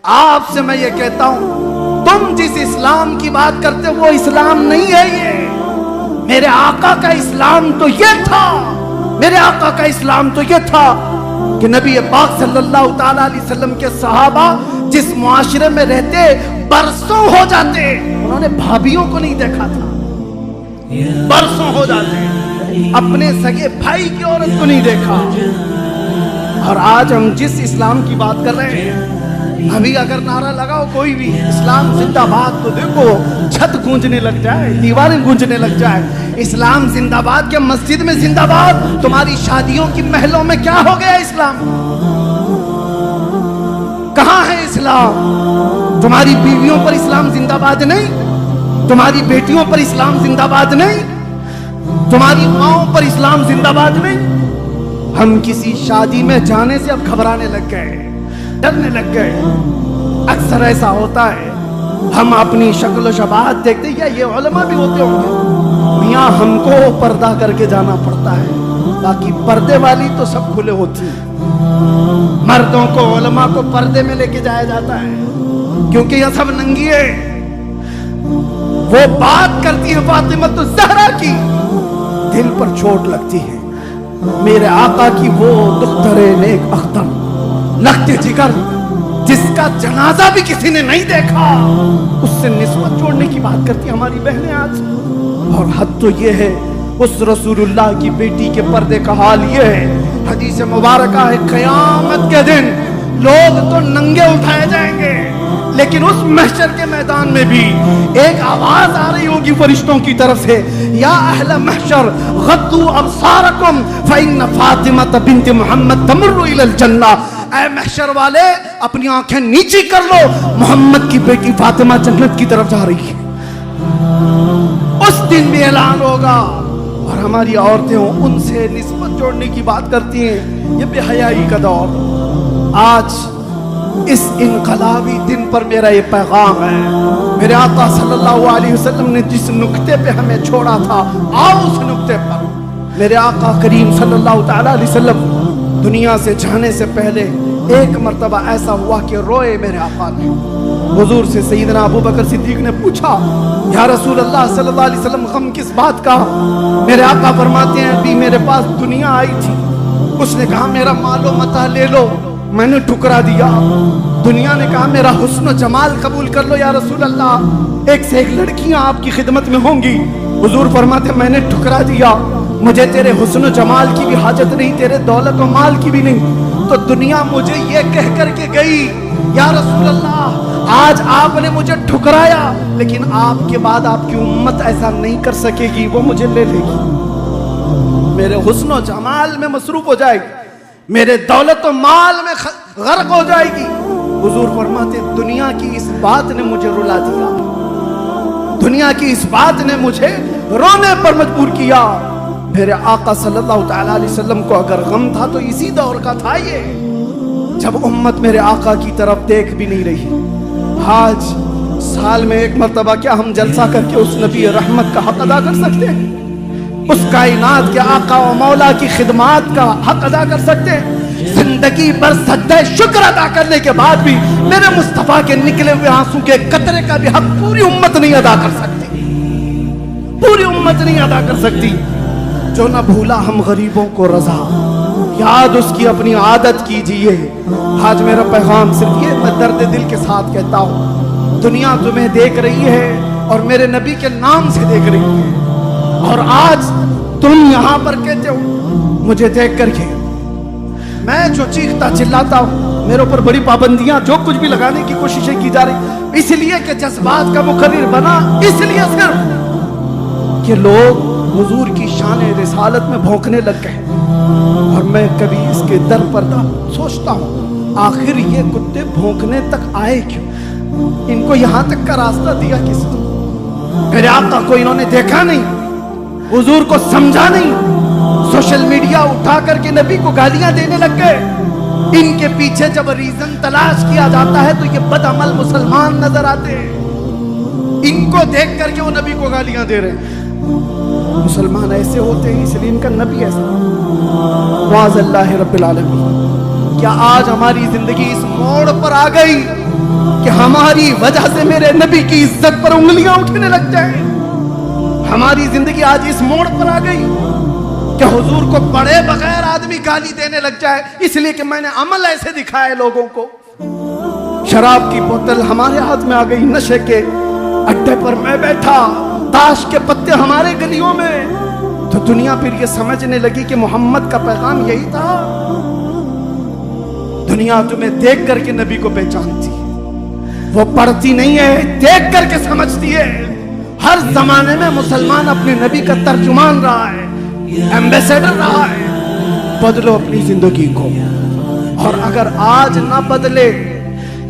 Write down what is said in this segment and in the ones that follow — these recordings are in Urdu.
آپ سے میں یہ کہتا ہوں، تم جس اسلام کی بات کرتے وہ اسلام نہیں ہے یہ۔ میرے آقا کا اسلام تو یہ تھا، میرے آقا کا اسلام تو یہ تھا کہ نبی پاک صلی اللہ تعالیٰ علیہ وسلم کے صحابہ جس معاشرے میں رہتے برسوں ہو جاتے، انہوں نے بھابیوں کو نہیں دیکھا تھا، برسوں ہو جاتے، اپنے سگے بھائی کی عورت کو نہیں دیکھا۔ اور آج ہم جس اسلام کی بات کر رہے ہیں، ابھی اگر نعرہ لگاؤ کوئی بھی اسلام زندہ باد تو دیکھو چھت گونجنے لگ جائے، دیواریں گونجنے لگ جائے۔ اسلام زندہ باد کے مسجد میں زندہ باد، تمہاری شادیوں کی محلوں میں کیا ہو گیا اسلام؟ کہاں ہے اسلام؟ تمہاری بیویوں پر اسلام زندہ باد نہیں، تمہاری بیٹیوں پر اسلام زندہ باد نہیں، تمہاری ماؤں پر اسلام زندہ باد نہیں۔ ہم کسی شادی میں جانے سے اب گھبرانے لگ گئے، ڈرنے لگ گئے۔ اکثر ایسا ہوتا ہے، ہم اپنی شکل و شباہت دیکھتے ہیں، یا یہ علماء بھی ہوتے ہوں گے، میاں ہم کو پردہ کر کے جانا پڑتا ہے، باقی پردے والی تو سب کھلے ہوتی ہیں۔ مردوں کو، علماء کو پردے میں لے کے جایا جاتا ہے کیونکہ یہ سب ننگی ہے۔ وہ بات کرتی ہے فاطمہ الزہرا کی، دل پر چوٹ لگتی ہے، میرے آقا کی وہ دختر نیک اختر لخت جگر جس کا جنازہ بھی کسی نے نہیں دیکھا، اس سے نسبت جوڑنے کی بات کرتی ہیں ہماری بہنیں آج۔ اور حد تو یہ ہے، اس رسول اللہ کی بیٹی کے پردے کا حال یہ ہے، حدیث مبارکہ ہے قیامت کے دن لوگ تو ننگے اٹھائے جائیں گے، لیکن اس محشر کے میدان میں بھی ایک آواز آ رہی ہوگی فرشتوں کی طرف سے، یا اہل محشر غضوا ابصارکم فإن فاطمہ بنت محمد تمر الی الجنہ۔ اے محشر والے اپنی آنکھیں نیچی کر لو، محمد کی بیٹی فاطمہ جنت کی طرف جا رہی ہے۔ اس دن بھی اعلان ہوگا، اور ہماری عورتیں ان سے نسبت جوڑنے کی بات کرتی ہیں۔ یہ بے حیائی کا دور۔ آج اس انقلابی دن پر میرا یہ پیغام ہے، میرے آقا صلی اللہ علیہ وسلم نے جس نقطے پہ ہمیں چھوڑا تھا، آؤ اس نقطے پر۔ میرے آقا کریم صلی اللہ تعالیٰ علیہ وسلم دنیا سے جانے سے پہلے ایک مرتبہ ایسا ہوا کہ روئے میرے آقا نے۔ حضور سے سیدنا ابو بکر صدیق نے پوچھا، یا رسول اللہ صلی اللہ علیہ وسلم غم کس بات کا؟ میرے آقا فرماتے ہیں، ابھی میرے پاس دنیا آئی تھی، اس نے کہا میرا مال و متاع لے لو، میں نے ٹھکرا دیا۔ دنیا نے کہا میرا حسن و جمال قبول کر لو یا رسول اللہ، ایک سے ایک لڑکیاں آپ کی خدمت میں ہوں گی۔ حضور فرماتے ہیں میں نے ٹھکرا دیا، مجھے تیرے حسن و جمال کی بھی حاجت نہیں، تیرے دولت و مال کی بھی نہیں۔ تو دنیا مجھے یہ کہہ کر کے گئی، یا رسول اللہ آج آپ نے مجھے ٹھکرایا، لیکن آپ کے بعد آپ کی امت ایسا نہیں کر سکے گی، وہ مجھے لے لے گی، میرے حسن و جمال میں مصروف ہو جائے گی، میرے دولت و مال میں غرق ہو جائے گی۔ حضور فرماتے دنیا کی اس بات نے مجھے رلا دیا، دنیا کی اس بات نے مجھے رونے پر مجبور کیا۔ میرے آقا صلی اللہ تعالیٰ علیہ وسلم کو اگر غم تھا تو اسی دور کا تھا یہ، جب امت میرے آقا کی طرف دیکھ بھی نہیں رہی۔ آج سال میں ایک مرتبہ کیا ہم جلسہ کر کے اس نبی رحمت کا حق ادا کر سکتے ہیں؟ اس کائنات کے آقا و مولا کی خدمات کا حق ادا کر سکتے ہیں؟ زندگی بھر سجدہ شکر ادا کرنے کے بعد بھی میرے مصطفیٰ کے نکلے ہوئے آنسو کے قطرے کا بھی حق پوری امت نہیں ادا کر سکتی، پوری امت نہیں ادا کر سکتی۔ جو نہ بھولا ہم غریبوں کو رضا، یاد اس کی اپنی عادت کیجئے۔ آج میرا پیغام صرف یہ، میں درد دل کے ساتھ کہتا ہوں، دنیا تمہیں دیکھ رہی ہے اور میرے نبی کے نام سے دیکھ رہی ہے، اور آج تم یہاں پر کہتے ہو مجھے دیکھ کر کے میں جو چیختا چلاتا ہوں، میرے اوپر بڑی پابندیاں جو کچھ بھی لگانے کی کوششیں کی جا رہی، اس لیے کہ جذبات کا مقرر بنا، اس لیے صرف کہ لوگ حضور کی شان رسالت میں بھونکنے لگ گئے۔ اور میں کبھی اس کے در پردہ سوچتا ہوں، آخر یہ کتے بھونکنے تک آئے کیوں؟ ان کو یہاں تک کا راستہ دیا کس نے؟ میرے آقا کو انہوں نے دیکھا نہیں، حضور کو سمجھا نہیں، سوشل میڈیا اٹھا کر کے نبی کو گالیاں دینے لگ گئے۔ ان کے پیچھے جب ریزن تلاش کیا جاتا ہے تو یہ بد عمل مسلمان نظر آتے ہیں، ان کو دیکھ کر کے وہ نبی کو گالیاں دے رہے ہیں۔ مسلمان ایسے ہوتے ہیں، اس لیے ان کا نبی ایسا۔ معاذ اللہ رب العالمین، کیا آج ہماری زندگی اس موڑ پر آ گئی کہ ہماری وجہ سے میرے نبی کی عزت پر انگلیاں اٹھنے لگ جائیں. ہماری زندگی آج اس موڑ پر آ گئی کہ حضور کو پڑھے بغیر آدمی گالی دینے لگ جائے اس لیے کہ میں نے عمل ایسے دکھائے لوگوں کو. شراب کی بوتل ہمارے ہاتھ میں آ گئی, نشے کے اڈے پر میں بیٹھا, تاش کے پتے ہمارے گلیوں میں. تو دنیا پھر یہ سمجھنے لگی کہ محمد کا پیغام یہی تھا. دنیا تمہیں دیکھ کر کے نبی کو پہچانتی, وہ پڑھتی نہیں ہے, دیکھ کر کے سمجھتی ہے. ہر زمانے میں مسلمان اپنے نبی کا ترجمان رہا ہے, ایمبیسیڈر رہا ہے. بدلو اپنی زندگی کو, اور اگر آج نہ بدلے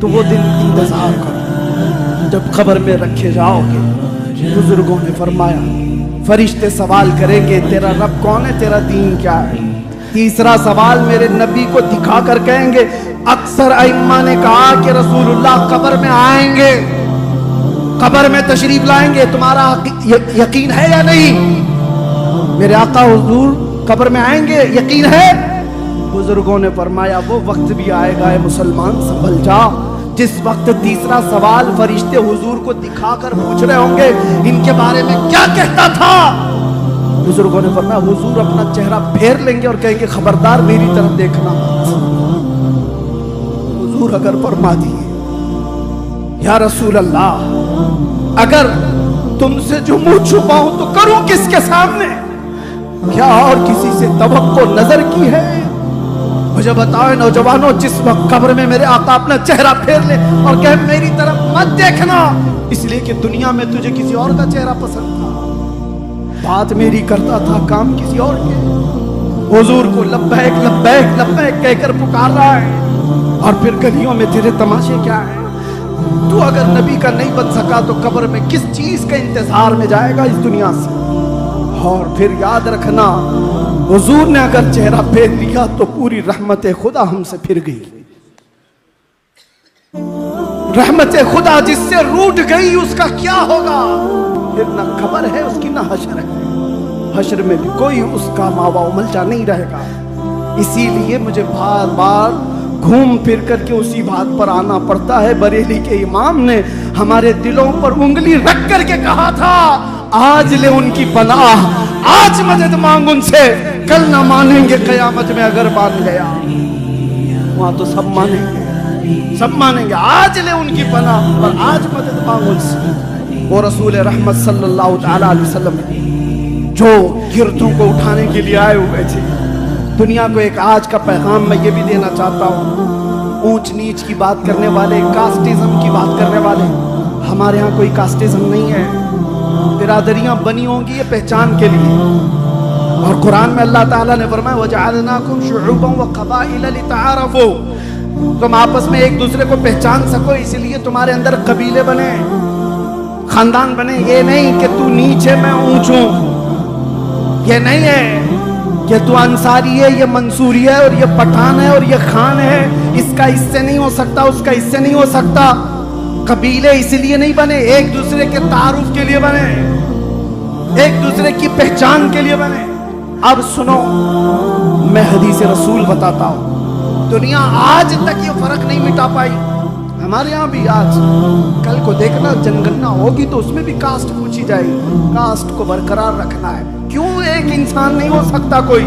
تو وہ دن انتظار کرو جب قبر میں رکھے جاؤ گے. بزرگوں نے فرمایا فرشتے سوال کریں گے تیرا رب کون ہے, تیرا دین کیا ہے. تیسرا سوال میرے نبی کو دکھا کر کہیں گے. اکثر ائمہ نے کہا کہ رسول اللہ قبر میں آئیں گے, قبر میں تشریف لائیں گے, تمہارا یقین ہے یا نہیں؟ میرے آقا حضور قبر میں آئیں گے, یقین ہے؟ بزرگوں نے فرمایا وہ وقت بھی آئے گا اے مسلمان, سنبھل جا, جس وقت تیسرا سوال فرشتے حضور کو دکھا کر پوچھ رہے ہوں گے ان کے بارے میں کیا کہتا تھا. بزرگوں نے فرمایا حضور اپنا چہرہ پھیر لیں گے اور کہیں گے خبردار میری طرف دیکھنا مت. حضور اگر فرما دیے یا رسول اللہ اگر تم سے جو منہ چھپاؤں تو کروں کس کے سامنے, کیا اور کسی سے توقع نظر کی ہے؟ مجھے بتاؤ نوجوانوں, جس وقت قبر میں میرے آقا اپنا چہرہ پھیر لے اور کہے میری طرف مت دیکھنا اس لیے کہ دنیا میں تجھے کسی اور کا چہرہ پسند تھا, بات میری کرتا تھا کام کسی اور کے. حضور کو لبیک لبیک لبیک کہہ کر پکار رہا ہے, اور پھر گلیوں میں تیرے تماشے کیا ہیں؟ تو اگر نبی کا نہیں بن سکا تو قبر میں کس چیز کا انتظار میں جائے گا اس دنیا سے. اور پھر یاد رکھنا حضور نے اگر چہرہ پھیر لیا تو پوری رحمت خدا ہم سے پھر گئی. رحمت خدا جس سے روٹ گئی اس کا کیا ہوگا؟ پھر نہ خبر ہے اس کی نہ حشر ہے, حشر میں بھی کوئی اس کا ماوا ملجا نہیں رہے گا. اسی لیے مجھے بار بار گھوم پھر کر کے اسی بات پر آنا پڑتا ہے. بریلی کے امام نے ہمارے دلوں پر انگلی رکھ کر کے کہا تھا آج لے ان کی پناہ, آج مدد مانگ ان سے, کل نہ مانیں گے قیامت میں اگر مان گیا. وہاں تو سب مانیں گے, سب مانیں گے. آج لے ان کی پناہ اور آج مدد مانگ ان سے. وہ رسول رحمت صلی اللہ تعالی علیہ وسلم جو گردوں کو اٹھانے کے لیے آئے ہوئے تھے. دنیا کو ایک آج کا پیغام میں یہ بھی دینا چاہتا ہوں, اونچ نیچ کی بات کرنے والے, کاسٹزم کی بات کرنے والے, ہمارے ہاں کوئی کاسٹزم نہیں ہے. برادریاں بنی ہوں گی یہ پہچان کے لیے, اور قرآن میں اللہ تعالیٰ نے فرمایا وَجَعَلْنَاكُمْ شُعُوبًا وَقَبَائِلَ لِتَعَارَفُوا, تم آپس میں ایک دوسرے کو پہچان سکو اس لیے تمہارے اندر قبیلے بنے, خاندان بنے. یہ نہیں کہ تو نیچے میں اونچ ہوں, یہ نہیں ہے کہ تو انصاری ہے, یہ منصوری ہے, اور یہ پٹھان ہے, اور یہ خان ہے, اس کا اس سے نہیں ہو سکتا, اس کا اس سے نہیں ہو سکتا. قبیلے اس لیے نہیں بنے, ایک دوسرے کے تعارف کے لیے بنے, ایک دوسرے کی پہچان کے لیے بنے. اب سنو میں حدیث رسول بتاتا ہوں, دنیا آج تک یہ فرق نہیں مٹا پائی. ہمارے ہاں بھی آج کل کو دیکھنا جنگنا ہوگی تو اس میں بھی کاسٹ پوچھی جائے گی, کاسٹ کو برقرار رکھنا ہے. کیوں ایک انسان نہیں ہو سکتا کوئی؟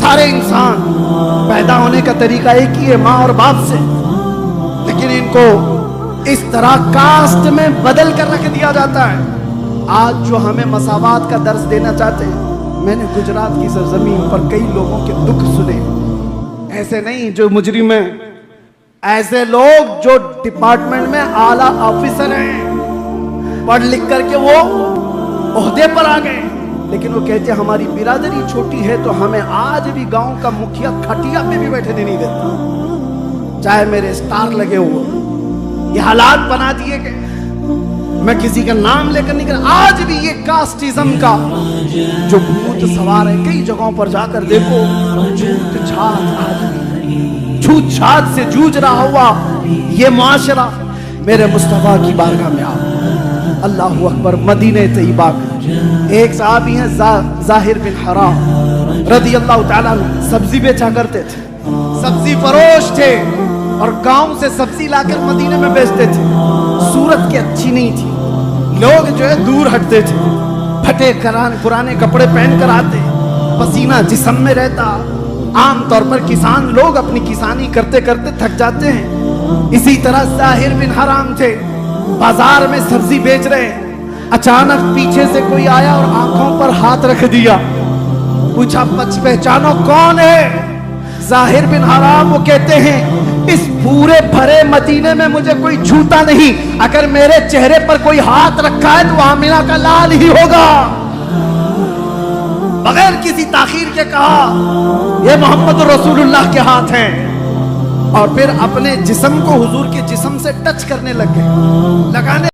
سارے انسان پیدا ہونے کا طریقہ ایک ہی ہے, ماں اور باپ سے, لیکن ان کو اس طرح کاسٹ میں بدل کر رکھ دیا جاتا ہے. آج جو ہمیں مساوات کا درس دینا چاہتے ہیں, میں نے گجرات کی سرزمین پر کئی لوگوں کے دکھ سنے. ایسے نہیں جو مجرم ہیں, ایسے لوگ جو ڈپارٹمنٹ میں اعلیٰ آفیسر ہیں, پڑھ لکھ کر کے وہ عہدے پر آ گئے, لیکن وہ کہتے ہیں ہماری برادری چھوٹی ہے تو ہمیں آج بھی گاؤں کا مکھیا کھٹیا پہ بھی بیٹھنے نہیں دیتا, چاہے میرے اسٹار لگے ہوئے. یہ حالات بنا دیے گئے, میں کسی کا نام لے کر نہیں کر. آج بھی یہ کاسٹزم کا جو بھوت سوار ہے, کئی جگہوں پر جا کر دیکھو, چھوٹ چھات آدمی چھوٹ چھات سے جوجھ رہا ہوا یہ معاشرہ. میرے مصطفیٰ کی بارگاہ میں آؤ. اللہ اکبر. مدینہ طیبہ ایک صحابی ہیں ظاہر بن حرام رضی اللہ تعالیٰ عنہ, سبزی بیچا کرتے تھے, سبزی فروش تھے. اور گاؤں سے سبزی لا کر مدینے میں بیچتے تھے. صورت کی اچھی نہیں تھی, لوگ جو ہے دور ہٹتے تھے, پھٹے پرانے کپڑے پہن کر آتے, پسینہ جسم میں رہتا. عام طور پر کسان لوگ اپنی کسانی کرتے کرتے تھک جاتے ہیں. اسی طرح ظاہر بن حرام تھے, بازار میں سبزی بیچ رہے. اچانک پیچھے سے کوئی آیا اور آنکھوں پر ہاتھ رکھ دیا, پوچھا پہچانو کون ہے؟ ظاہر بن حرام. وہ کہتے ہیں اس پورے بھرے مدینے میں مجھے کوئی چھوتا نہیں, اگر میرے چہرے پر کوئی ہاتھ رکھا ہے تو آمنہ کا لال ہی ہوگا. بغیر کسی تاخیر کے کہا یہ محمد رسول اللہ کے ہاتھ ہیں, اور پھر اپنے جسم کو حضور کے جسم سے ٹچ کرنے لگ گئے, لگانے